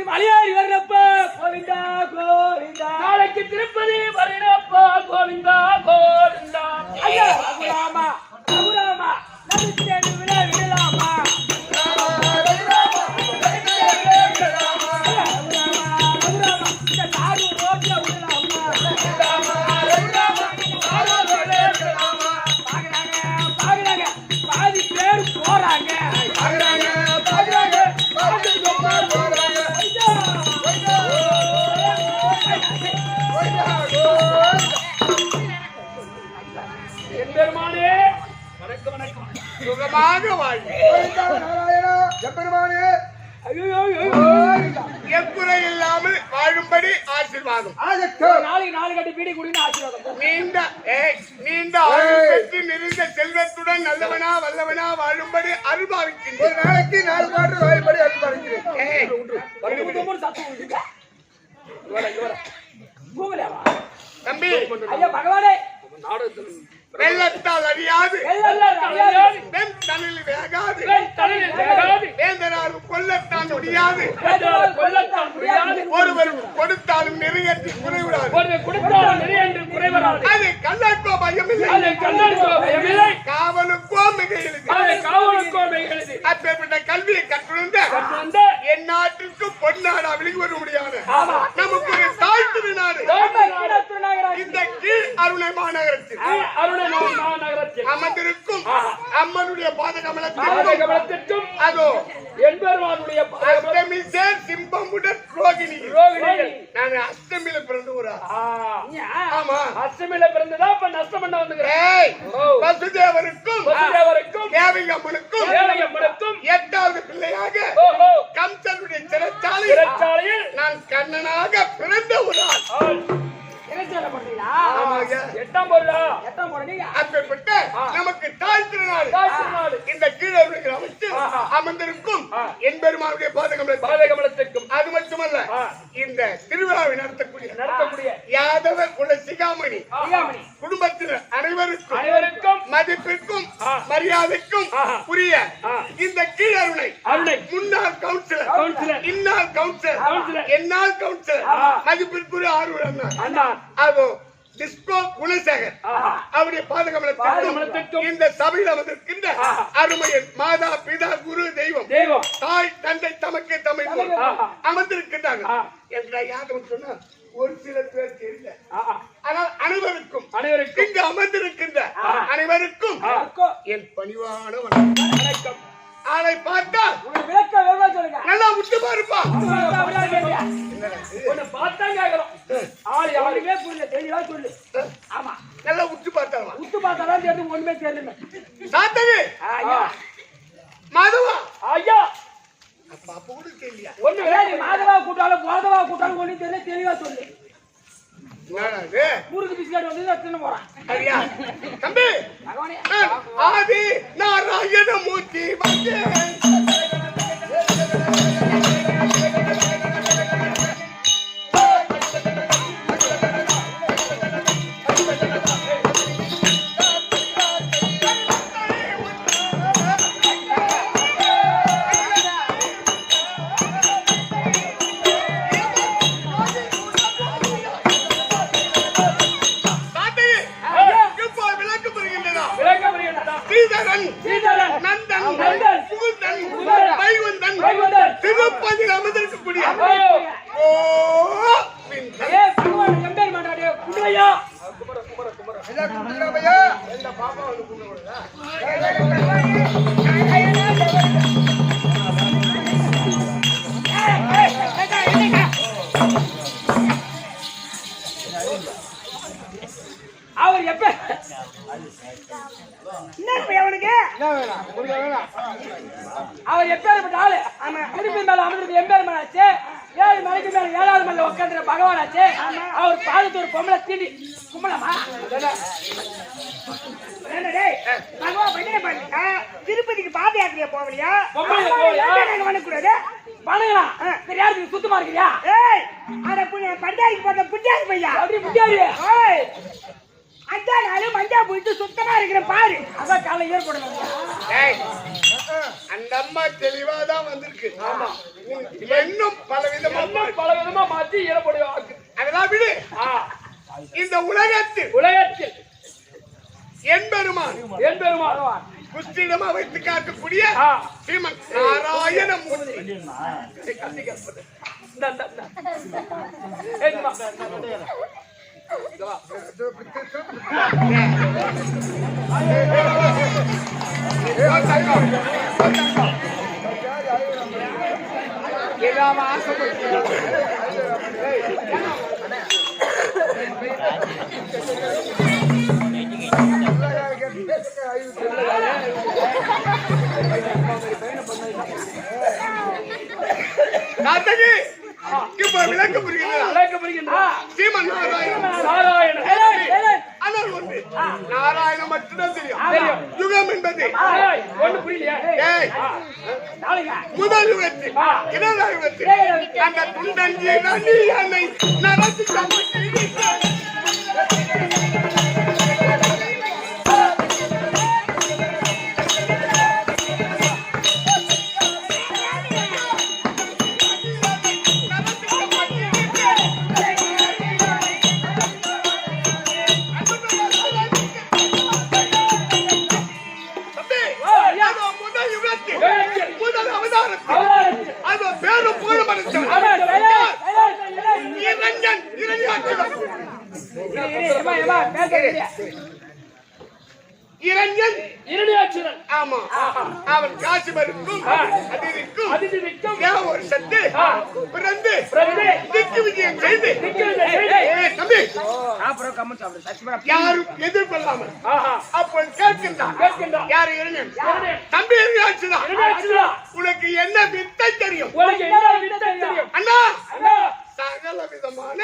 மலையாளி வர்றப்ப கோவிந்தா கோவிந்தா, நாளைக்கு திருப்பதி வர்றப்ப கோவிந்தா கோவிந்தா. ஐயா ரகுராமா ரகுராமா நம்பிச்சேடு விட விடலாமா எக்குறை இல்லாமல் வாழும்படி ஆசீர்வாதம். நாலு கட்டி பீடி குடின்னு ஆசீர்வாதம். நீண்ட ஆயுள் பெற்று நிறைந்த செல்வத்துடன் நல்லவனா வல்லவனா வாழும்படி அருள்பாவிக்கின்றேன். நாளைக்கு 4 பாட்டு வாழும்படி அருள்பாவிக்கிறேன். தம்பி ஐயா பகவானே, வெள்ளத்தால் அறியாது வெண்தனில் வேகாது வேந்தனால் கொல்லத்தான் முடியாது. ஒருவர் கொடுத்தாலும் நிறையற்றி குறைவிடாது. அது கல்லற்கோ பயமில்லை, காவலுக்கோ மிக எளிது. அப்பேற்பட்ட கல்வியை கற்றுணர்ந்த என் நாட்டிற்கு பொன்னாடா விலகி வர முடியாது. நமக்கு ஒரு தாய் திருநாடு இந்த கீழ் அருணை மாநகரத்தில் அமர்ந்திருக்கும் அம்மனுடைய பாதகமலத்திற்கும் அதோ என்பருடைய அஷ்டமி சேர் சிம்பமுடன் ரோகிணி. நான் அஷ்டமியில பிறந்தவரா? ஆமா, அஷ்டமியில பிறந்ததா? அப்ப நஷ்டம் பண்ண வந்துக்கிறேன். வசுதேவருக்கும் தேவகம்மனுக்கும் 8வது பிள்ளையாக கம்சனுடைய சிறைச்சாலையில் நான் கண்ணனாக பிறந்த ஒரு ஆள். நமக்கு தாய் திருநாள் இந்த கீழே அமைச்சு அமர்ந்திருக்கும் என்பெருமானுடைய பாதகமலத்திற்கும் அது மட்டுமல்ல இந்த திருவிழாவை நடத்தக்கூடிய யாதவ குல சிகாமணி குடும்பத்தினர் அனைவருக்கும் மதிப்பிற்கும் மரியாதைக்கும் புரிய இந்த கீழருணை முன்னாள் கவுன்சிலர் இந்நாள் கவுன்சிலர் என்னால் கவுன்சிலர் மதிப்பிற்குரிய ஆர்வலர் அதோ டிஸ்கோ குணசேகர் அவருடைய பாதகமலத்திற்கும் இந்த சபையில் அமர்ந்திருக்கின்ற அருமையின் மாதா பிதா குரு தெய்வம் தாய் தந்தை தமக்கு தமிழ் அமர்ந்திருக்கின்றாங்க என்ற யாரும் சொன்னா ஒரு சில பேர் தெரியல. ஆனால் அனைவருக்கும் இங்கு அமர்ந்திருக்கின்ற அனைவருக்கும் என் பணிவான வணக்கம். ஆளை பார்த்தா நல்லா விட்டு பாருப்பா. நல்லா உத்து பார்த்தாலும் ஒண்ணுமே தெரியல. சாத்தவி மாதவா ஐயா அப்பா கூட தெரியல. ஒண்ணு மாதவா கூட்டாலும் மாதவா கூட்டாலும் ஒண்ணு தெரியல. தெளிவா சொல்லு. முருகு பிஸ்கட் வந்து போறான். சரியா தம்பி? ஆதி நாராயண மூர்த்தி திருப்பதியில் அமர்ந்திருக்கக்கூடிய அவர் எப்ப அவர் எப்பேற்பட்ட ஆளு? திருப்பி மேல அமர்ந்து எம்பேர் மேலாச்சு. 7 மலைக்கு மேல 7வது மலையில உட்காந்துற பகவான் ஆச்சு. அவர் பாதத்து ஒரு பொம்பளை தீண்டி கும்பலமா திருப்பதிக்கு பாத யாத்திரையா போகலையா? பண்ணக்கூடாது பண்ணலாம். யாருக்கு சுத்தமா இருக்கிறியா? பஞ்சாயத்துக்கு போட்ட புட்டியாரி பையா அப்படி புட்டியாரி அஞ்சா நாள் மஞ்சா போயிட்டு சுத்தமா இருக்கிற பாரு. அதான் காலை ஏற்படணும். அந்த அம்மா தெளிவாதான் வந்திருக்கு. ஆமா, இன்னும் பல பலவிதமா மாத்தி ஈரப்படி ஆக்கு. அதெல்லாம் விடு. இந்த உலகத்தில் என்பெருமான் குஸ்திடமா வைத்து காக்கக்கூடிய ஸ்ரீமன் நாராயண மூர்த்தி. இப்ப விளக்க புரிகின்றா? ஸ்ரீமன் நாராயணன். ஆனால் ஒன்று, நாராயணன் மட்டும்தான் தெரியும். யுகம் என்பது ஒண்ணு புரியலையா? முதல் யுகத்தில், இரண்டாம் யுகத்தில் அந்த துண்டஞ்சி நதி என்னை நடத்தி இரணியாட்சியன். ஆமா, அவன் காசு மறுக்கும் அதிதிக்கும் ஒரு சத்து பிறந்து திக்கு விஜயம் செய்து தம்பி யாரும் எதிர்கொள்ளாமல் அப்ப கேட்கின்றான். யாரு இரணியன்? தம்பி இரணியாட்சிதான். உனக்கு என்ன வித்தை தெரியும்? அண்ணா சகல விதமான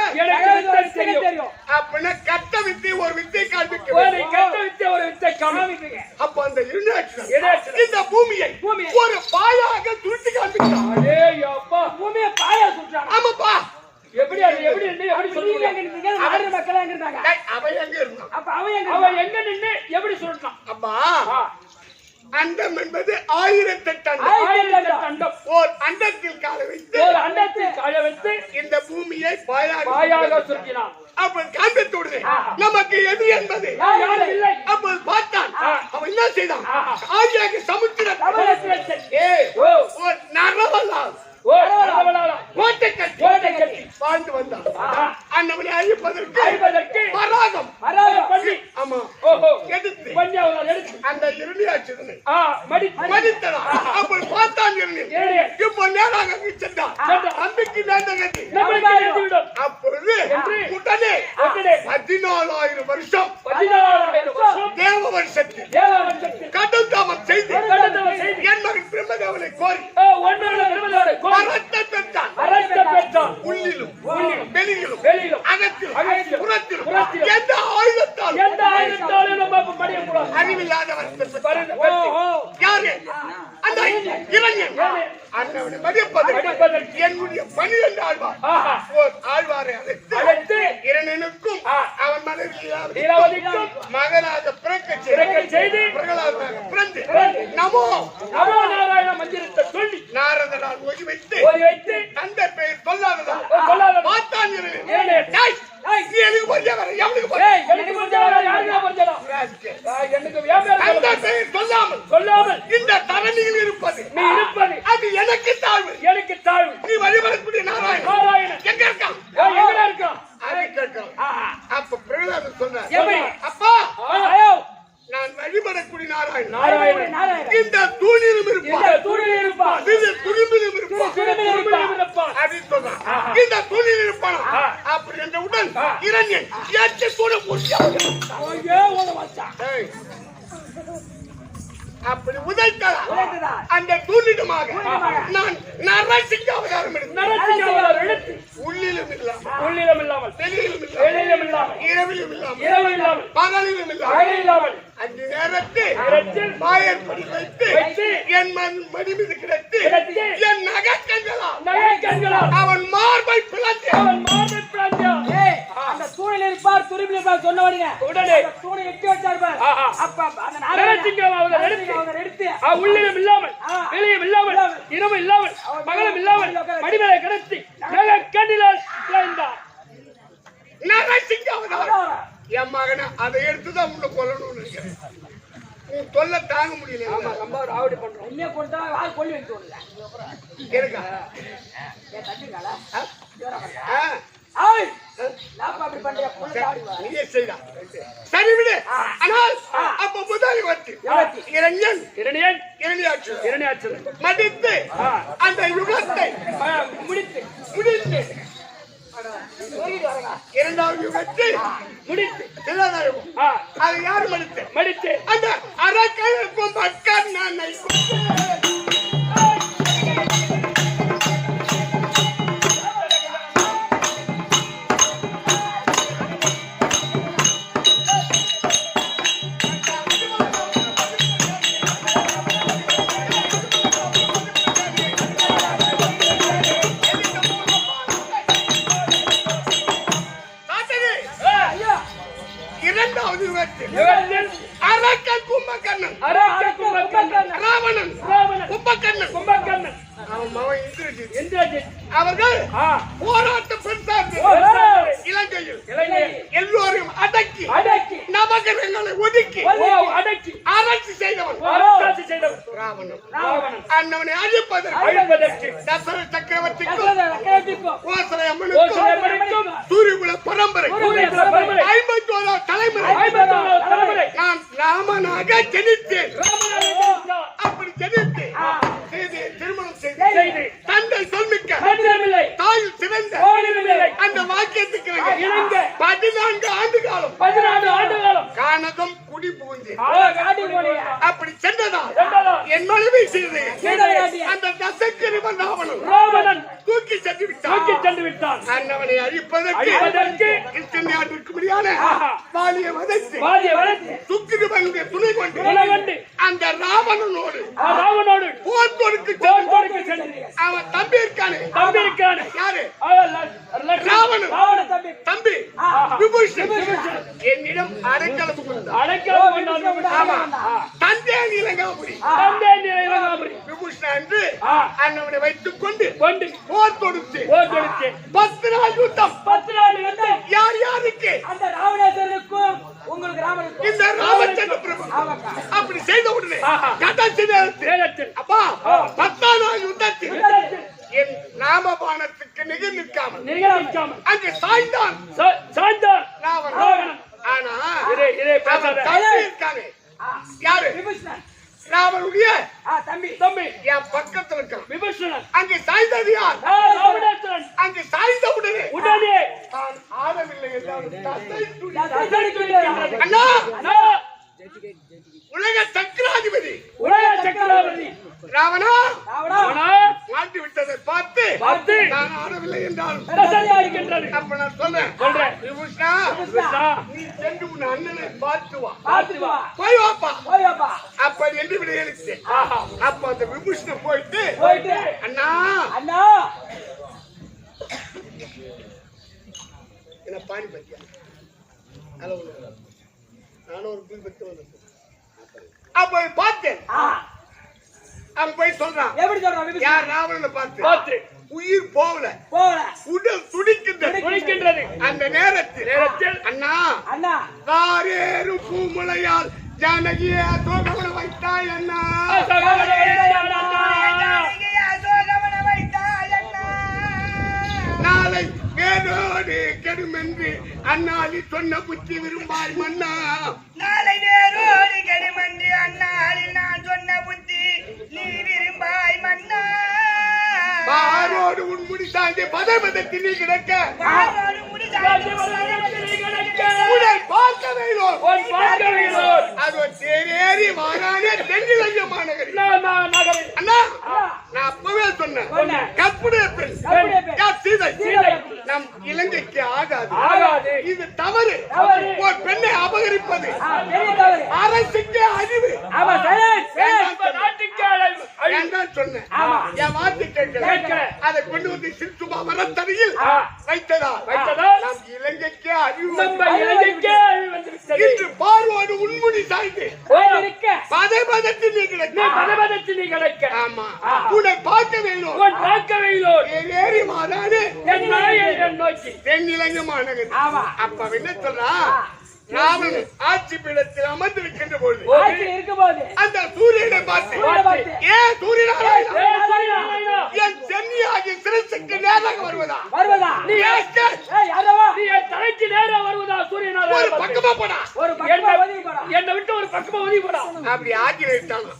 அப்படின்னா கட்ட வித்தை ஒரு வித்தை காண்பிக்க. அப்ப அந்த இரண்டாட்சி இந்த பூமியை ஒரு பாயாக சுருட்டி காண்பிக்கிறான். பூமியை பாயா சுற்றான். ஆமாப்பா. எப்படி சொல்லுங்க? மக்கள் எங்க இருந்தாங்க? அவன் எங்க இருந்தான்? அப்ப அவன் எங்க நின்று எப்படி சொல்றான்? அப்பா அண்டம் என்பது 1008 அண்டம். ஓர் அண்டத்தில் கால வைத்து இந்த பூமியை பாயாக சுற்றினான். அப்ப காண்பித்துடுது நமக்கு எது என்பது. அப்ப பார்த்தான். அவன் என்ன செய்தான்? ஆகியாக சமுத்திரம் நரவல்லால் கோட்டை கட்டி வாழ்ந்து வந்தான். அண்ணவனை அழிப்பதற்கு வராகம் ஆமா எடுத்து அந்த இரணியாட்சியனை மடித்தனா. அப்படி பார்த்தான் இரணியன். இப்போ நேராக சென்றான். நம்பிக்கை நேர்ந்தகதி. அப்பொழுது உடனே 14,000 வருஷம் தேவ வருஷத்தில் கடும் தாமம் செய்து என் மகன் பிரம்மதேவனை கோரி வரத்தை பெற்றான். உள்ளிலும் வெளியிலும் அகத்திலும் புறத்திலும் எந்த ஆயுதத்தாலும் அறிவில்லாதவர் யாரு? அந்த இரணியன். அண்ணவனை மதிப்பதற்கு என்னுடைய 12 ஆழ்வார் ஆழ்வாரை அழைத்து இரணியனுக்கும் அவன் மனைவிக்கும் மகனாக பிறக்க செய்து பிரகலாதனாக பிறந்து நமோ நாராயண மந்திரத்தை சொல்லி நாரதனால் ஒளி வைத்து தந்தை பெயர் சொல்லாததால் பார்த்தான் இரணியன். எனக்கு கொஞ்சம் தந்தை பெயர் சொல்லாமல் இந்த தரணியில் இருப்பது அது எனக்கு தாழ்வு. நீ வழிபடக்கூடிய நாராயணன் எங்க இருக்கான்? அதை கேட்கலாம். அப்ப பிரகலாதன் சொன்னார், அப்பா நான் வழிபடக்கூடிய நாராயணன் இந்த தூணிலும் இருப்பான், துரும்பிலும் இருப்பான் அப்படின்னு சொன்னான். இந்த தூணில் இருப்பான். அப்படி என்றவுடன் இரணியன் ஏற்ற கூட அப்படி உதைத்ததா அந்த தூணிடமாக நான் நரசிங்க அவதாரம் எடுத்து உள்ளிலும் இல்லாமல் வெளியிலும் இல்லாமல் இரவிலும் இல்லாமல் பகலிலும் இல்லாமல் 5 நேரத்தில் மாயற்படி வைத்து என் மடி மீது கிடத்தி என் நகைக்கண்களால் அவன் மார்பை பிளந்து அந்த தூணில் இருப்பார் துரும்பில் இருப்பார் சொன்னவனுங்க உடனே தூணை எட்டி வச்சார். அப்ப அந்த எடுத்து உள்ளிலும் இல்லாமல் பகலும் இல்லாமல் மடிமேலை கிடத்தி கண்ணிலால் விளைந்தார். நரசிங்காவதாரம். என் மகனை அதை எடுத்துதான் உள்ள கொல்லணும்னு நினைக்கிறேன். உன் தொல்லை தாங்க முடியல. ஆமா ரொம்ப ராவடி பண்றோம். இன்னே கொடுத்தா ஆள் கொல்லி வைக்க தோணல. இருக்கா? ஏன் தட்டுங்களா? ஆ. ஆய் லாப்பா அப்படி பண்றியா? புள்ள தாடி வா. நீயே செய்தா. சரி விடு. ஆனால் அப்ப முதல் வச்சு இரண்யன் இரணியாட்சி மடித்து அந்த யுகத்தை முடித்து முடித்து ஓடிட்டு வரங்க. இரண்டாவது யுகத்தை முடித்து தில்லாதாரம் அது யாரு மடித்து மடித்து அந்த அரக்கனுக்கும் பக்கம் நான் ஐயா இரண்டாவது யுகத்தில் யுகத்தில் அரக்கன் கும்பகர்ணன் அரக்கன் கும்பகர்ணன் ராவணன் ராவணன் கும்பகர்ணன் கும்பகர்ணன் அவன் மகன் இந்திரஜித் இந்திரஜித் அவர்கள் ஆ போராட்ட பெருசாக போராட்ட. இலங்கையில் இளைஞர் எல்லோரையும் அடக்கி அடக்கி நவகிரகங்களை ஒதுக்கி அடக்கி ஆராய்ச்சி செய்தவன் அரசாட்சி செய்தவர் ராவணன் ராவணன் அண்ணவனை அழிப்பதற்கு அழிப்பதற்கு தசரத சக்கரவர்த்திக்கும் கசத கட்டிக்கோ. கோசலை ஓசை அம்மனுக்கும் அம்மனுக்கும் சூரியகுல பரம்பரை சூரியகுல பரம்பரை 51 தலைமுறை 51 தலைமுறை நான் ராமனாக ஜனித்தேன் ராமனாக அப்படி ஜனித்து செய்து திருமணம் செய்து செய்து தந்தை சொல்மிக்க மந்திரமில்லை தாயில் சிறந்த கோவிலுமில்லை அந்த வாக்கியத்துக்கு இணங்க 14 ஆண்டு காலம் 14 ஆண்டு காலம் கானகம் குடி புகுந்து காடி போனியா? அப்படி சென்றதா சென்றதா? என் மனைவி செய்து சீதையாட்டி. அந்த தசக்கிரிவன் ராவணன் ராவணன் தூக்கி சென்று தூக்கி விட்டான் சென்று விட்டான் அண்ணவனை அழிப்பதற்கு அழிப்பதற்கு கிருஷ்ணனியாட்டிற்கு முடியான ஆஹா. வாலிய வதைத்து வாதிய வளர்த்து சுக்கிரிவனுடைய துணை கொண்டு துணை கொண்டு அந்த ராவணனோடு ராவனோடு போர் தொடுக்கு போருக்கு சென்று அவன் தம்பி இருக்கானே தம்பி இருக்கானே யாரு ராவணன் ராவண தம்பி. தம்பி விபூஷன் என்னிடம் அடைக்கலம் கொடுத்தான் அடைக்கலம் கொண்டாந்து ஆமா தந்தை இலங்காபுரி தந்தை இலங்காபுரி விபூஷன் என்று ஆ. அண்ணவனை வைத்துக் கொண்டு கொண்டு போர் தொடுத்து போர் கொடுத்து 10 நாள் யுத்தம் 10 நாள் வந்து யார் யாருக்கு அந்த ராவணேஸ்வரனுக்கும் உங்களுக்கு ராமனுக்கும் இந்த ராமச்சந்திர பிரபு ஆமாக்கா. அப்படி செய்த உடனே ஆஹா. கதை செய்த சேலத்தில் அப்பா 10 நாள் யுத்தத்தில் யுத்தத்தில் என் நாமபானத்துக்கு நிகர் நிற்காமல் நிகழ்ச்சாமல் அங்கு சாய்ந்தான் சாய்ந்தான் ராவணன் ராவணன். ஆனா இதே அவன் பேசாத தம்பி இருக்கானே யாரு விபூஷணன். ராவனுடைய தம்பி. தம்பி என் பக்கத்துல இருக்கான் விபூஷணன் அங்கு சாய்ந்தது யார் ராவணேஸ்வரன் அங்கு சாய்ந்த உடனே உடனே தான் ஆடவில்லை என்றாலும் தசை துடி. தசை துடிக்கின்றது. அண்ணா அண்ணா, உலக சக்கராதிபதி உலக சக்கரவர்த்தி ராவணா ராவணா. ராவணா மாட்டி விட்டதை பார்த்து பார்த்து நான் ஆடவில்லை என்றாலும் தசை அடிக்கின்றது. அப்ப நான் சொல்றேன் சொல்றேன் விபூஷணா விபூஷணா, நீ சென்று உன் அண்ணனை பார்த்து வா பார்த்து வா. போய் வாப்பா போயப்பா. அப்ப என்று விட எழுத்து ஆஹா. அப்ப அந்த விபூஷணன் போயிட்டு போயிட்டு அண்ணா அண்ணா என்ன பாணி பத்தியா நானும் ஒரு புல் பத்து வந்தேன் அப்ப பார்த்தேன் அவன் போய் சொல்றான் எப்படி சொல்றான் விபூஷணன்? யார் ராவணனை பார்த்து பார்த்து உயிர் போகல போகல. உடல் துடிக்கின்றது துடிக்கின்றது. அந்த நேரத்தில் அண்ணா அண்ணா காரேறும் பூமுலையால் ஜானகிய தோகவன வைத்தாய் அண்ணா நாளை வேரோடு கெடுமென்று அண்ணாளி சொன்ன புத்தி விரும்பாய் மன்னா நாளை வேரோடு கெடுமன்று அண்ணாளில் நான் சொன்ன புத்தி நீ விரும்பாய் மன்னா பாரோடு உன்முடி தாண்டி பதபதத்தில் நீ கிடக்க யாரோடு முடிசாய் உடல் பார்க்க வேணும் உன் பார்க்கவில்லோர். அது ஒரு தேரேறி வாரானே தென்னிலங்க மாநகரி நகரில் அண்ணா நான் அப்பவே சொன்னேன் சொன்னேன். கற்புடைய பெண் கற்புடைய பெண். யார் சீதை சீதை. நம் இலங்கைக்கு ஆகாது ஆகாது. இது தவறு தவறு. ஒரு பெண்ணை அபகரிப்பது பெரிய தவறு. அரசுக்கே அறிவு ஆமா சைலன்ஸ். நம்ம நாட்டுக்கு அழிவு. வேண்டாம் சொன்னேன் ஆமா. என் வார்த்தை கேட்கல கேட்கல. அதை கொண்டு வந்து சிறுசுமா மரத்தடியில் ஆ. வைத்ததா வைத்ததால் நம் இலங்கைக்கே அறிவு நம்ம இலங்கைக்கே அழிவு வந்துவிட்டது. கிடைத்தது. இன்று பார்வோடு உன்முடி சாய்ந்து இருக்க பதபதத்தில் நீ நீ கிடக்க. பதபதத்தில் நீ கிடைக்க. ஆமா, உன்னை பார்க்க வேண்டும். உன் பார்க்கவையிலோ ஏறி மாறாது என் நாயை என் நோக்கி. தென்னிலங்கு மாநகர். ஆமா. அப்ப என்ன சொல்றா, ராவணன் ஆட்சி பீடத்தில் அமர்ந்திருக்கின்ற பொழுது ஆட்சியில் இருக்கும்போது அந்த சூரியனை பார்த்து, சூரியனை பார்த்து, ஏன் சூரியனாராயணா, ஏ சூரியனாராயணா, என் சென்னியாகிய சிரசுக்கு நேராக வருவதா? வருவதா? நீ ஏற்க யாரவா? நீ என் தலைக்கு நேரா வருவதா ஒரு சூரியனாராயணா? பக்கமா போடா. ஒரு பக்கமா ஒதுங்கி போடா. என்னை விட்டு ஒரு பக்கமா ஒதுங்கி போடா. அப்படி ஆக்கிரமித்தாலும்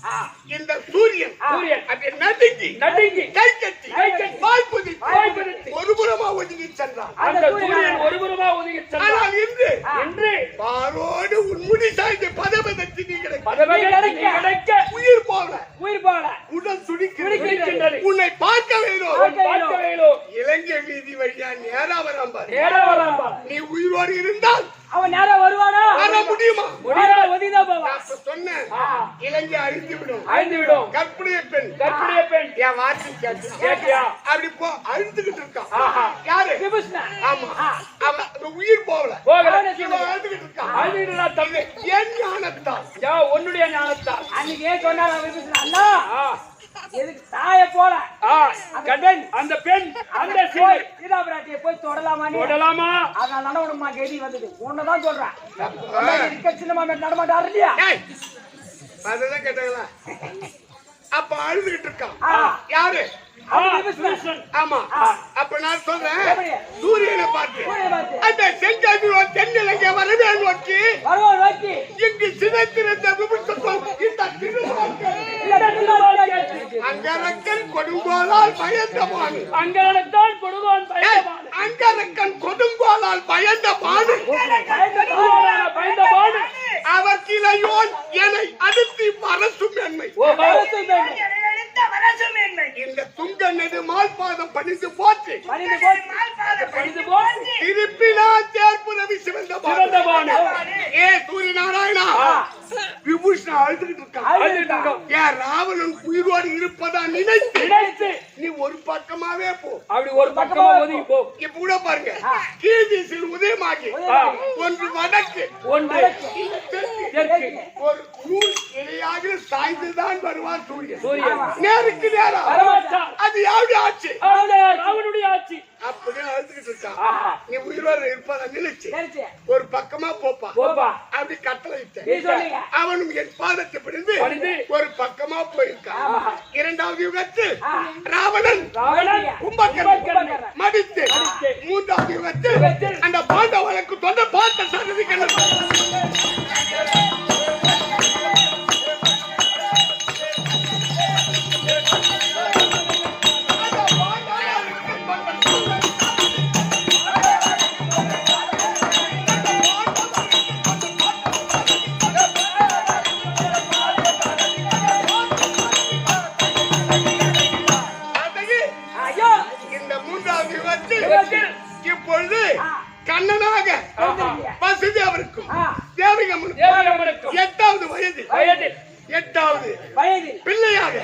இந்த சூரியன் சூரியன் அப்படி நடுங்கி நடுங்கி கை கட்டி கை கட்டி, வாய் புதித்து வாய் புதித்து, ஒரு புறமா ஒதுங்கி சென்றான். அந்த சூரியன் ஒருபுறமா ஒதுங்கி சென்றான். ஆனால் இன்று என்று பாரோடு உன்முடி சாய்ந்து பதபதத்தில் நீ கிடக்க. பதபதத்தில் நீ கிடைக்க உயிர் போல உயிர் போல உடல் துடிக்கிறது. துடிக்கின்றது. உன்னை பார்க்க வேண்டும். உன் பார்க்கவையிலோ இலங்கை வீதி வழியா நேரா வராம பாரு. நேரா வராம்பா. நீ உயிரோடு இருந்தால் அவன் நேரா வருவானா? வர முடியுமா? ஒதுங்கிதான் போவான். அப்ப சொன்னேன், இலங்கை அழிந்து விடும். அழிந்து விடும். கற்புடைய பெண் கற்புடைய பெண் என் வார்த்தை கேட்டு கேட்டியா? அப்படி போ அழுதுகிட்டு இருக்கான். ஆஹா. யாரு? விபூஷணன். ஆமா, அவன் அந்த உயிர் போகல. போகல. இவன் அழுதுகிட்டு இருக்கான். அழிந்துடா தம்பி. என் ஞானத்தால் யா உன்னுடைய ஞானத்தால். அன்னைக்கு ஏன் சொன்னாரா விபூஷணன்? அண்ணா ஆ, எதுக்கு தாய போல ஆ, கடன் அந்த பெண் அந்த சிலை சீதா பிராட்டியை போய் தொடலாமான்னு தொடலாமா? அதனால தானே உனக்கு கெதி வந்தது. உன்னதான் சொல்றேன். இருக்க சின்னமா நடமாட்டாரு இல்லையா? ஏய், அதெல்லாம் கேட்டாங்களா? அப்ப அழுதுகிட்டு இருக்கான். ஆ. யாரு? ஆ, விபூஷணன். விபூஷணன். ஆமா. அப்ப நான் சொல்றேன், எப்படி? சூரியனை பார்த்து சூரியனை பார்த்து. அந்த செங்கதிரோன் தென்னிலங்கை வரவே நோக்கி வருவோம் நோக்கி. இங்கு சிதைத்திருந்த விபூஷணன் இந்த திருமால்கள் இல்ல, திருமால் அங்கரக்கன் கொடுங்கோலால் பயந்த மானு. அங்கானத்தான் கொடுவான் பயந்தபாடு. அங்கரக்கன் கொடுங்கோலால் பயந்த மானு. கொடுவான பயந்தபாடு. அவர் கிளையோன் என்னை அடுத்து மரசும் என்னை. ஓஹோ. எடுத்த வரசும் என்னை இந்த துங்க நெடு மால்பாதம் பணிந்து போற்றி பணிந்து போய் பணிந்து போற்றி திருப்பி நான் தேர்ப்புரவி சிவந்த சிவந்தபாடு. ஏ சூரிய நாராயணா, விபூஷணன் அழுதுகிட்டு இருக்கான். அழுதுகிட்டு இருக்கான். ஏன் ராவணன் உயிரோடு இருப்பதா நினைத்து நினைத்து நீ ஒரு பக்கமாவே போ. அப்படி ஒரு பக்கமா ஒதுங்கி போ. இப்ப கூட பாருங்க, கீழ்திசையில் உதயமாகி ஒன்று வடக்கு ஒன்று தெற்கு தெற்கு. ஒரு நூல் இணையாக சாய்ந்துதான் வருவார் சூரியன். சூரியன் நேருக்கு நேரா வரமாட்டான். அது யாருடைய ஆட்சி? அவனுடைய ஆட்சி. அப்படியே அழுதுகிட்டு இருக்கான். ஆஹா. நீ உயிரோடு இருப்பதா நினைச்சு தெரிச்சு. ஒரு பக்கமா போப்பா. போப்பா. அப்படி கட்டளை இட்டேன். நீ சொன்னீங்க. அவனும் என் பாதத்தை பிடிந்து பணிந்து ஒரு பக்கமா போயிருக்கான். ஆமா. இரண்டாவது யுகத்தில் ஆ. ராவணன் ராவணன் கும்பகர்ணன் மடித்து மூன்றாவது யுகத்தில் அந்த பாண்டவனுக்கு தொண்ட பார்த்த சன்னதிகள் ஐயோ இந்த மூன்றாவது யுகத்தில் யுகத்தில் இப்பொழுது கண்ணனாக வசதி அவருக்கும் ஆ. தேவிகம்மனுக்கும் தேவர்களுக்கும் 8வது வயது வயதில் 8வது வயது பிள்ளையாக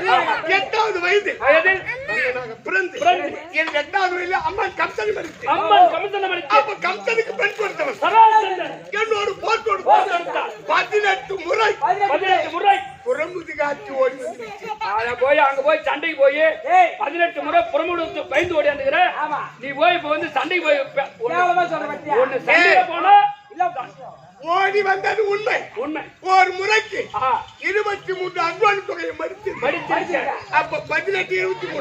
8வது வயது வயதில் கண்ணனாக பிறந்து பிறந்து என் 8வது வயதில் அம்மா கம்சனை மறித்து அம்மன் கமிஷனம் அளித்து அப்ப கம்சனுக்கு பெண் கொடுத்தவன் சராசந்தன் என்னோடு போர் போர் கொடுத்தான். தொடுத்தான். 18 முறை 18 முறை புறமுது காட்சி ஓடி வந்துருச்சு. அங்க போய் சண்டைக்கு போய் ஏய் 18 முறை புறமுடுத்து பயந்து ஓடியாந்துக்கிற. ஆமா. நீ போய் இப்ப வந்து சண்டைக்கு போய் கேவலமா சொல்ற பத்தியா? ஒண்ணு சண்டையில போனா இல்ல ஓடி வந்தது உண்மை. உண்மை. ஒரு முறைக்கு ஆஹா. 23 அன்பான தொகையை மறுத்து மடிச்சிருக்க. அப்ப 18 23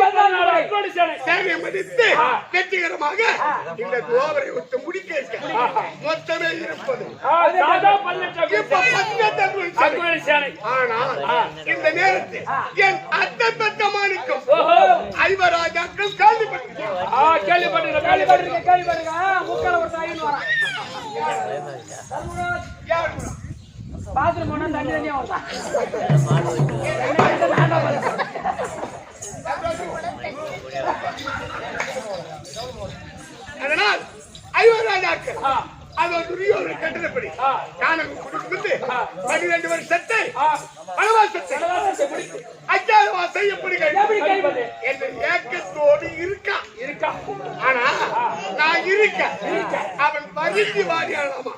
14 அட்வாடி சேனை. சேனை மடித்து வெற்றிகரமாக இந்த துவாபரை ஒட்டு முடிக்க இருக்க மொத்தமே இருப்பது சாதா 18 இப்ப 18 அட்வாடி சேனை. ஆனால் இந்த நேரத்தில் என் அத்தை பெற்ற மாணிக்கம் ஓஹோ. ஐவராஜாக்கள் கேள்விப்பட்டிருக்கிறேன். கேள்விப்பட்டிருக்க. கேள்விப்படுங்க கேள்விப்படுங்க. முக்கால ஒரு தாயின்னு வரான். யார் பாத்ரூம் போனா தண்ணி தண்ணியா வந்தான். அதனால் ஐவராஜாக்கள் அது ஒரு துரியோதன கட்டளப்படி கானகம் கொடுத்து 12 வருஷத்தை வனவாசத்தை அஜாதவாசம் எப்படி கைப்பது என்ற ஏக்கத்தோடு இருக்கா. இருக்கா. ஆனா நான் இருக்க அவன் வர மகிழ்ச்சி வாரியாலாமா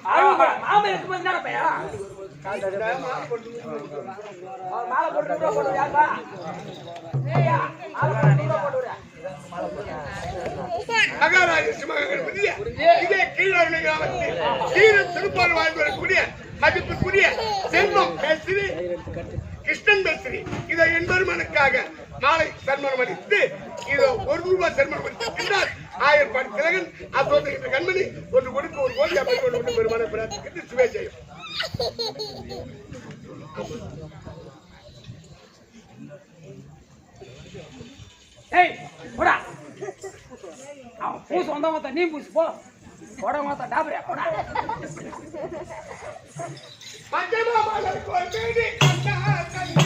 மாமன் இருக்கும்போது என்ன பையா மாலை போட்டு போடுவியாப்பா மகாராஜ சிவகணபதியே இதே கீழாரணை கிராமத்தில் தீர திருப்பால் வாழ்ந்து வரக்கூடிய மதிப்புக்குரிய செல்வம் பேசுறி கிருஷ்ணன் பேசுறி இதை என்பருமனுக்காக நாளை சன்மானம் அளித்து இதோ ₹1 சன்மானம் அளித்திருக்கின்றார். 1000 பாடி திலகன் அசோதகின்ற கண்மணி ஒன்று கொடுக்க ஒரு கோடி அப்படி கொண்டு பெருமான பிரார்த்திக்கிட்டு சுவே செய்யும். ஏய் போடா அவன் பூசு வந்தா மாத்தா நீ பூசு போ போட மாத்தா டாபரியா போடா மஞ்சமா மலர் கொள்மேடி கண்ணா கண்ணா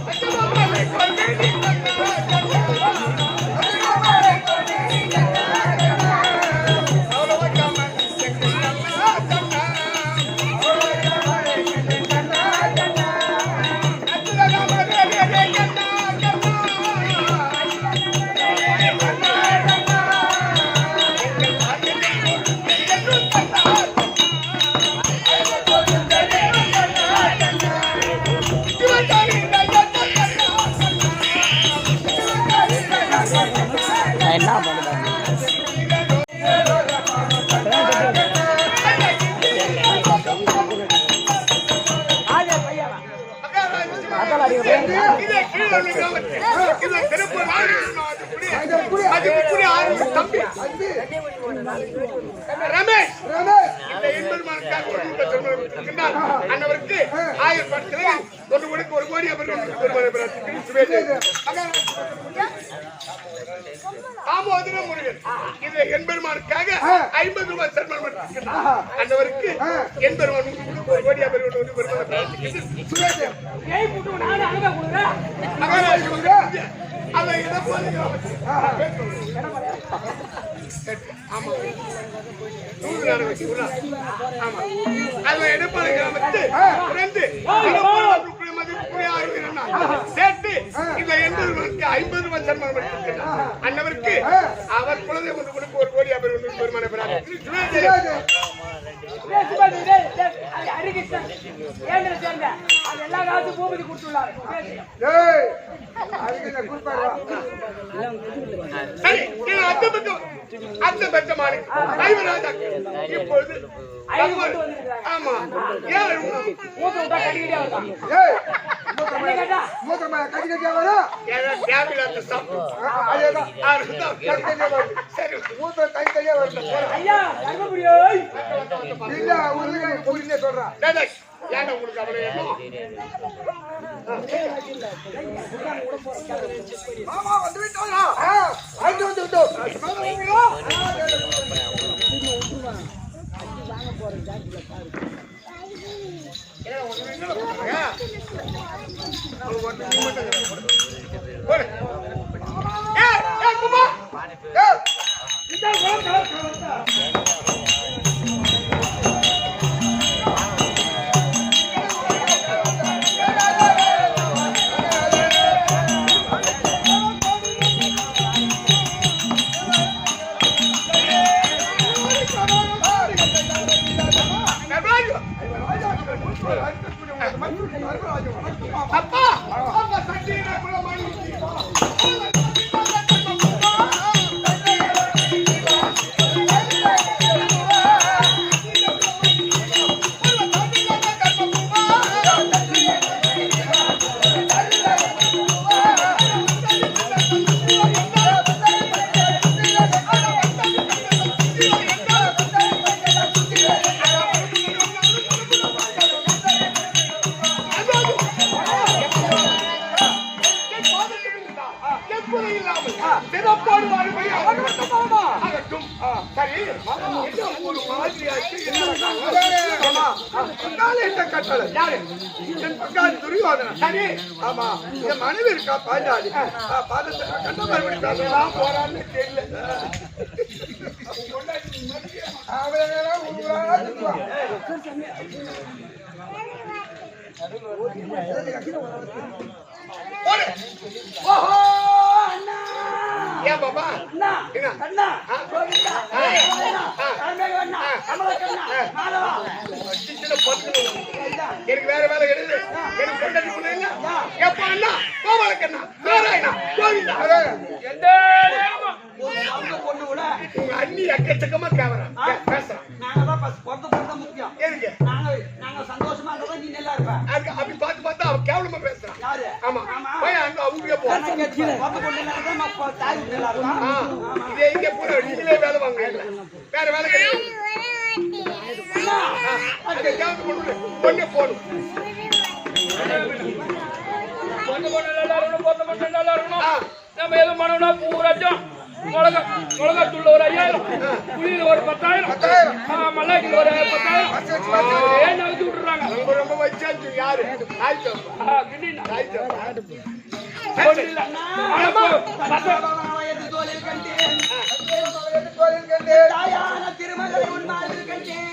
மஞ்சமா மலர் கொள்மேடி ரமேஷ் இந்த என்பருமானுக்காக அன்னவருக்கு 1000 படத்தில் ஒன்று கொடுக்க ஒரு கோடி தாமோதர முருகன் இந்த என்பருமானுக்காக ₹50 சன்மானம் அன்னவருக்கு என்பருமான் ஒரு கோடி அதை எடப்பாடி கிராமத்து சேர்த்து இந்த என்பருமானுக்கு ₹50 சன்மானம் அன்னவருக்கு அவர் குழந்தை ஒன்று கொடுக்க ஒரு கோடி பெருமான எல்லா காலத்தும் பூமதி கொடுத்துள்ளார் அந்த பட்சமான இப்பொழுது ஆமா உங்களுக்கு அவளை அப்பா அப்பா சட்டியில குள்ள மாடி மனைவி இருக்கா பாஞ்சாலி கண்ட மறுபடி பேசலாம் போறான்னு தெரியல ஏப்பா பாப்பா அண்ணா என்ன? அண்ணா கோவிந்தா நாராயணா கார்மேகவண்ணா கமலக்கண்ணா மாதவா சின்ன பத்து எனக்கு வேற வேலை கிடையாது எனக்கு கொண்டாடி கொண்டு எப்ப அண்ணா கோபாலக்கண்ணா நாராயணா கோவிந்தா எந்த நேரமும் அவங்க பொண்ணு கூட உங்க அண்ணி எக்கச்சக்கமா கேமரா பேசுறான் நாங்க தான் பொறுத்த முக்கியம் எதுக்கு நாங்க சந்தோஷமா இருந்தா நீ நல்லா இருப்ப அதுக்கு அப்படி பார்த்து பார்த்தா அவன் கேவலமா பேசுறான் யாரு ஆமா போய் அங்க அவங்களே போ பொறுத்த பொண்ணு நல்லா தாய் நல்லா இருப்பா இதே இங்க பூரா நீங்களே வேலை வாங்க வேற வேலை கிடையாது அந்த கேமரா பொண்ணு போடும் பொண்ணு நல்லா இருக்கணும் பொண்ணு மட்டும் நல்லா இருக்கணும் நம்ம எதுவும் பண்ணோம்னா பூராச்சும் மிளகா தூள் ஒரு 5000 புளியில ஒரு 10,000 மல்லாட்டில ஒரு 10,000 ஏன் நகர்த்தி விட்டுறாங்க ரொம்ப ரொம்ப வச்சாச்சு யாரு ஆயிட்டோம் கிண்டினா ஆயிட்டோம் ஒண்ணு இல்ல தாயான திருமகள் உன்மாதிரி கண்டேன்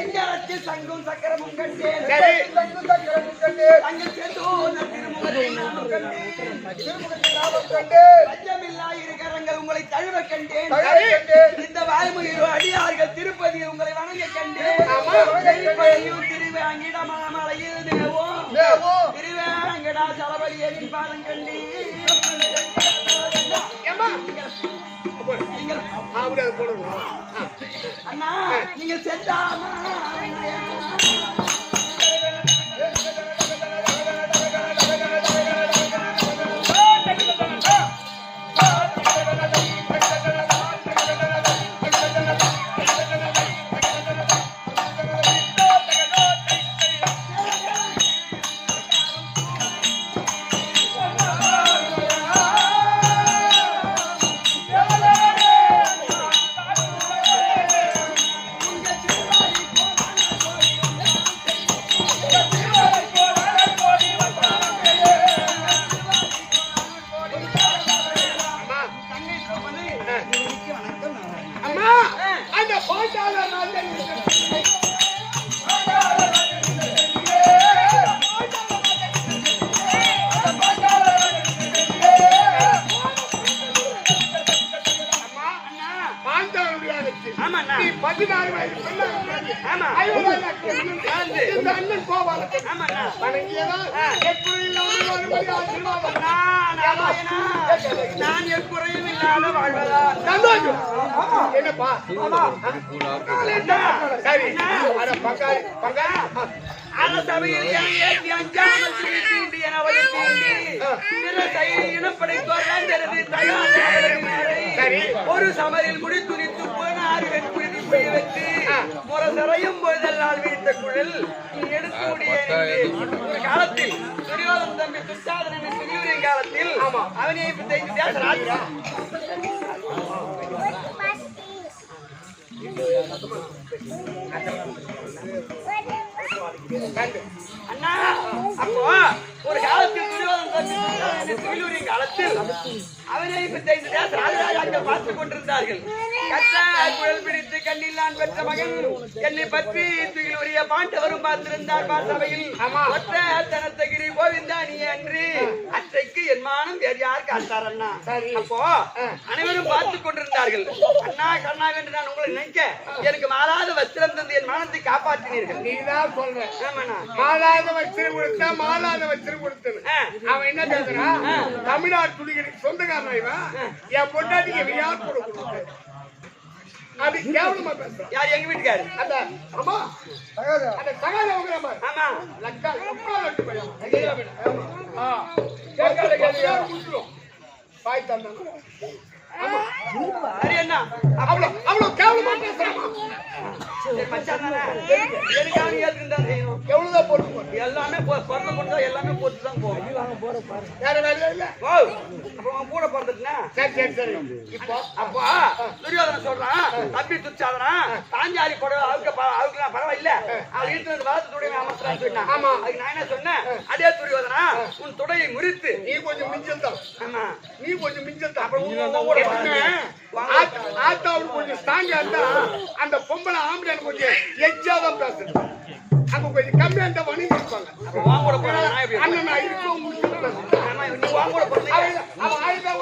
எங்கரத்தில் சங்கும் சக்கரமும் கண்டேன் சரி தங்கள் செந்தூர் திருமுகத்தை நானும் கண்டேன் லட்சமில்லா இரு கரங்கள் உங்களை தழுவ கண்டேன் இந்த வாய்மொழியோ அடியார்கள் திருப்பதியில் உங்களை வணங்க கண்டேன் திருவேங்கிட மாமலையில் தேவோம் திருவேங்கடா சலபதியின் பாதம் கண்டேன் அண்ணா நீங்க செத்தாமா நான் எக்குறையும் இல்லாத வாழ்வதா என்னப்பா சரி அரசவையில் ஏற்றி அஞ்சாமல் தீண்டி என ஒரு சமரில் முடி துணித்து போனாறு வெற்றி போய் வைத்து முரசறையும் பொழுதெல்லாம் வீழ்த்த குழல் நீ எடுக்கக்கூடிய ஒரு காலத்தில் துரியோதன் தம்பி துச்சாதனன் துரியோதன் காலத்தில் அவனை தேசராஜா அண்ணா அப்போ ஒரு காலத்தில் துரியோதன் காலத்தில் அவனை ராஜராஜாக்கள் பார்த்துக் கொண்டிருந்தார்கள். குழல் பிடித்து கண்ணில்லான் பெற்ற மகன் என்னை பற்றி துயிலுரிய பாண்டவரும் பார்த்திருந்தார். சபையில் ஒற்ற தனத்தகிரி கோவிந்தா நீ அன்று அற்றைக்கு என் மானம் வேறு யார் காத்தார் அண்ணா. அப்போ அனைவரும் பார்த்துக் கொண்டிருந்தார்கள். அண்ணா கண்ணா என்று நான் உங்களை நினைக்க எனக்கு மாறாத வஸ்திரம் தந்து என் மானத்தை காப்பாற்றினீர்கள். நீதான் சொல்ற மாறாத வஸ்திரம் கொடுத்தா மாறாத வஸ்திரம் கொடுத்தது. அவன் என்ன பேசுறான்? தமிழ்நாடு துணிகளுக்கு சொந்தக்காரன் என் பொண்டாட்டிக்கு யார் கொடுக்கணும் அது கேவலமா பேசுறான். யார்? எங்க வீட்டுக்காரு. அந்த அம்மா அந்த சகாதவங்க ஆமா லக்கா லக்கா லட்டு பையன் பாய் தந்தாங்க. சரி அண்ணா அவ்வளவு கேவலமா பேசுறான். எனக்கு அவனு ஏற்றுதான் செய்யணும். எவ்வளவுதான் போட்டு எல்லாமே பிறந்த கொண்டா எல்லாமே போட்டுதான் போகும். வேற வேலை இல்ல. அப்புறம் கூட பிறந்துட்டுனா சரி சரி சரி. இப்போ அப்பா துரியோதனன் சொல்றான், தம்பி துச்சாதனா பாஞ்சாலி கூட அவருக்குலாம் பரவாயில்ல, அவள் இருந்து வளர்த்து துடைய அமைச்சரான்னு சொன்னா. ஆமா அதுக்கு நான் என்ன சொன்னேன், அதே துரியோதனா உன் துடையை முறித்து நீ கொஞ்சம் மிஞ்சல் தான். ஆமா நீ கொஞ்சம் மிஞ்சல் தான். அப்புறம் ஆத்தாவுக்கு கொஞ்சம் ஸ்ட்ராங்கா இருந்தா அந்த பொம்பளை ஆம்பளை கொஞ்சம் எச்சாதான் பேசுது. அங்க கொஞ்சம் கம்மியா இருந்தா வணிகம் இருப்பாங்க. வாங்கூட போறாங்க. அண்ணன் நான் இப்போ முடிச்சு நீ வாங்கூட போறீங்க. அவன் ஆயுதம்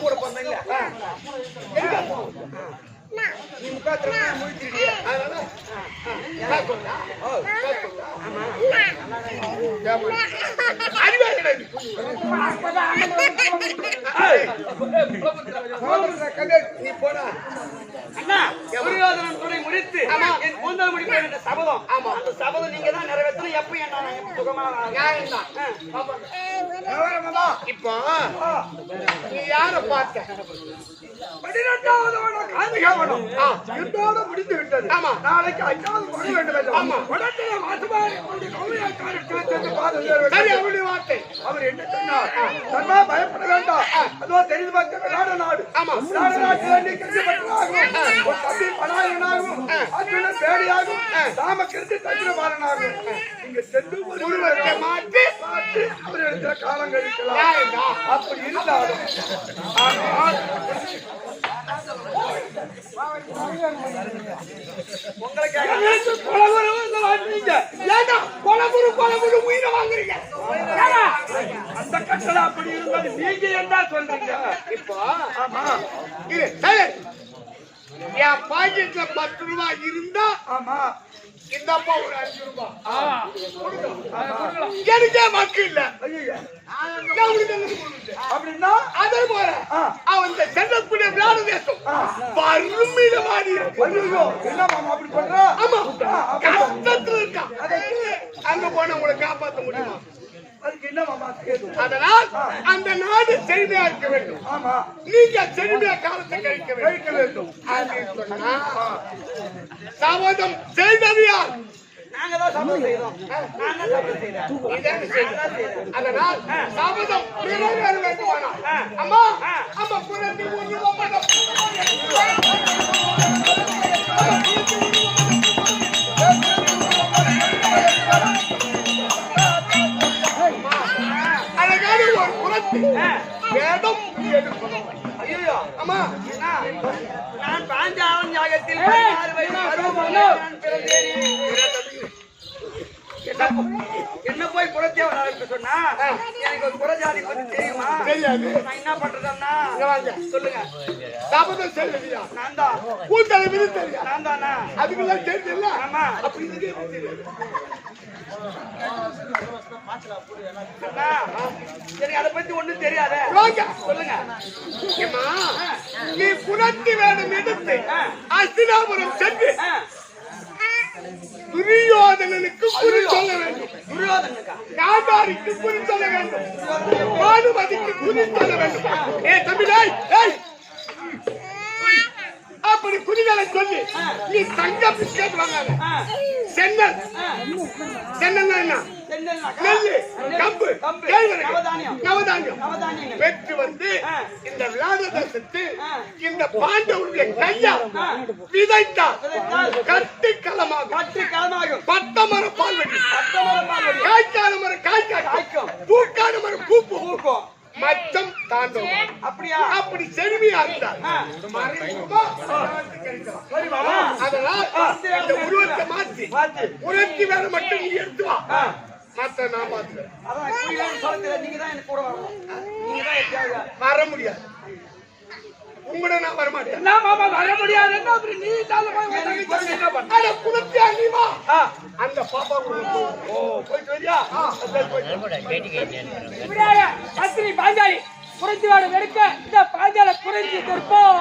அவன் கூட போறீங்க நீ முக்காத்திர முடிச்சிருக்கிய அதனால அறிவா கிடையாது. நீ போடா அண்ணா துரியோதனன் துணை முடித்து என் கூந்தல் முடிப்பேன் என்ற சபதம் அந்த சபதம் நீங்க தான் நிறைவேற்றணும் எப்ப என்ன சுகமா இப்போ நீ யார பார்த்த 12வது காந்திகாவனம் இதோட முடிந்து விட்டது. ஆமா. நாளைக்கு 5வது வர வேண்டும் என்று. ஆமா. உடனே மாசுபாடு கொண்டு கௌரவக்காரர்கள் சென்று பார்த்து சரி அவருடைய வார்த்தை அவர் என்ன சொன்னார்? தர்மா பயப்பட வேண்டாம். அதோ தெரிந்து பார்க்க விளையாட நாடு. ஆமா. விளையாட நாட்டில் நீ கருதப்பட்டதாகும். ஒரு தம்பி பலாயனாகும். அர்ஜுனன் பேடியாகும். ராம கிருத்தி தந்திரபாலனாகும். நீங்க சென்று உருவத்தை மாற்றி அவரிடத்துல காலம் கழிக்கலாம். அப்படி இருந்தாலும் ஆனால் உயிரை வாங்குறீங்க. அந்த கட்டளை அப்படி இருந்தது. நீங்க என்ன சொல்றீங்க? இப்போ இரு, சரி. என் பாக்கெட்ல 10 ரூபாய் இருந்தா ஆமா இந்த அப்பா ஒரு 5 ரூபாய் எனக்கே மக்கள் இல்ல. ஐயா நான் உனக்கு என்ன கொடுத்தேன்? அப்படின்னா அதே போல அவன் இந்த செல்லக்கூடிய விளையாட தேசம் வறுமையில மாறி இருக்கு. ஐயோ என்ன மாமா அப்படி பண்றா? ஆமா கஷ்டத்துல இருக்கான். அங்க போன உங்களை காப்பாற்ற முடியுமா? அதுக்கு என்ன மாமா கேட்கும்? அதனால் அந்த நாடு செழுமையா இருக்க வேண்டும். ஆமா நீங்க செழுமையா காலத்தை கழிக்க வேண்டும். வேண்டும். அப்படின்னு சொன்னா சபதம் செய்தது யார்? நாங்க தான் சபதம் செய்தோம். நான் தான் சபதம் செய்தேன். இதான் செய்தது. அதனால் சபதம் நிறைவேற வேண்டுமானால் அம்மா அம்மா குழந்தை ஒன்று அழகான ஒரு குலத்தை வேதம் எடுக்கணும். ஐயோ அம்மா நான் பாஞ்சாலம் யாகத்தில் 16 வயது பருவம் நான் பிறந்தேன். என்ன போய் குலத்தேவன் சொன்னா எனக்கு ஒரு குலஜாதி பத்தி தெரியுமா? தெரியாது. நான் என்ன பண்றதுன்னா சொல்லுங்க. சபதம் செய்யலையா? நான் தான் கூட்டலை விதி தெரியா? நான் தானா? அதுக்கெல்லாம் தெரிஞ்சல. ஆமா. அப்படி இதுக்கே தெரியாது. அண்ணா, எனக்கு அதை பத்தி ஒண்ணும் தெரியாத. வாங்க. சொல்லுங்க. ஏம்மா, நீ குலத்தி வேடம் எடுத்து அஸ்தினாபுரம் சென்று துரியோதனனுக்கு குறி சொல்ல வேண்டும். துரியோதனுக்கா? காந்தாரிக்கு குறி சொல்ல வேண்டும். பானுமதிக்கு குறி சொல்ல வேண்டும். ஏ தம்பி டேய், டேய். அப்படி குறிகளை சொல்லி நீ தங்க பிஸ்கட் வாங்காத. சென்னல் சென்னல்னா என்ன? சென்னல்னாக்கா? நெல்லு, கம்பு, கேழ்வரகு, நவதானியம். நவதானியம் பெற்று வந்து இந்த விளையாட தேசத்து இந்த பாண்டவருடைய கையா விதைத்தார். கட்டு களமாகும். பட்டமர பால்வடி, காய்க்காத மரம் காய்க்கும், பூக்காத மரம் பூக்கும், மச்சம் தாண்டும். அப்படியா? அப்படி செழுமையா இருந்தார். அதனால் இந்த உருவத்தை மாற்றி உனக்கு வேற மட்டும் நீ எடுத்து வா. மத்த நான் பாத்துக்கிறேன். அதான் குயிலான்னு சொல்லுங்க. நீங்க தான் எனக்கு கூட வரணும். நீங்க தான் எப்படியாவது வர முடியாது. உங்களோட நான் வர மாட்டேன். என்ன மாமா வர முடியாதுன்னா அப்புறம் நீ தால என்ன பண்ண? அட குலத்தியா நீ வா. அந்த பாப்பா கூட போயிட்டு வரியா? இப்படியாக பத்தினி பாஞ்சாலி புரட்சிவாடு வெறுக்க இந்த பாஞ்சால புரட்சி கொடுப்போம்.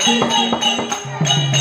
Thank you.